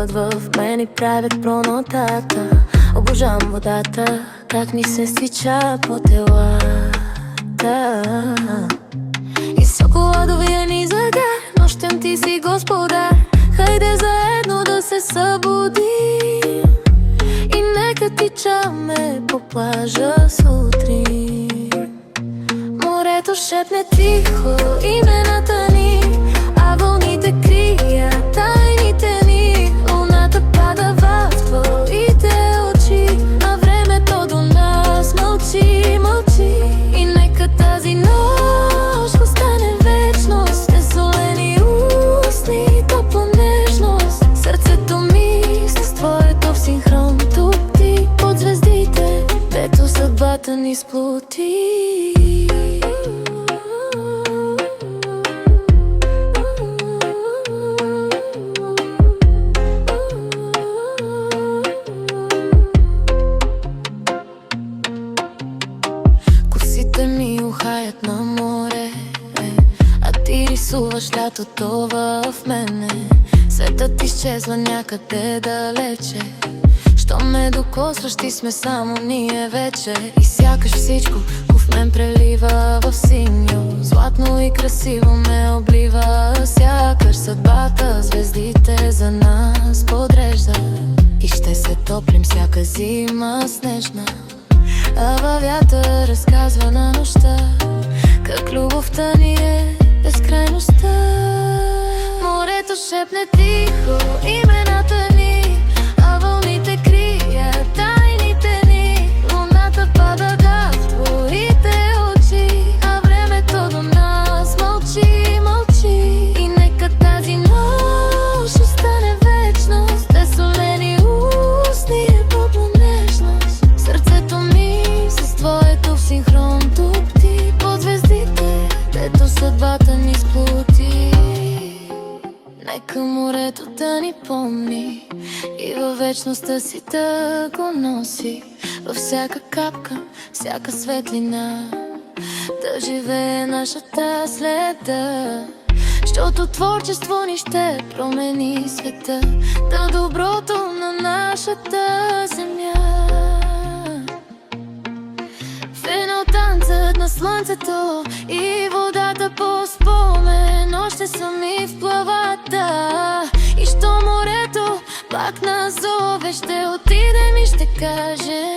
вълнуват в мен и правят пронотата. Обожавам водата, как ни се стича по телата. И шоколадовия ни загар, нощем ти си господар. Хайде заедно да се събудим и нека тичаме по плажа сутрин. Морето шепне тихо имената ни, а вълните крият тайните ни. Луната пада в твоите очи, а времето до нас мълчи, мълчи. И нека тази нощ остане вечност, те солени устни, топла нежност. Сърцето ми с твоето в синхрон тупти под звездите, дето съдбата ни сплоти. Косите ми ухаят на море, а ти рисуваш лятото в мене. Светът изчезва някъде далече, що ме докосваш, ти сме само ние вече. И сякаш всичко в мен прелива в синьо, златно и красиво ме облива. Сякаш съдбата звездите за нас подрежда и ще се топлим всяка зима снежна. А във вятър разказва на нощта как любовта ни е безкрайността. Морето шепне тихо имената ни, а вълните крият тайните ни. Луната пада в твоите очи, а времето до нас мълчи, мълчи. И нека тази нощ остане вечност, те солени устни, топла нежност. Сърцето ми с твоето в синхрон тупти под звездите, дето съдбата ни сплоти. Нека морето да ни помни и във вечността си да го носи. Във всяка капка, всяка светлина да живее нашата следа. Щото творчество ни ще промени света, да доброто на нашата земя. Финал танцът на слънцето и водата по спомен, още сами в плавата. И що морето пак назове, ще отидем и ще кажем: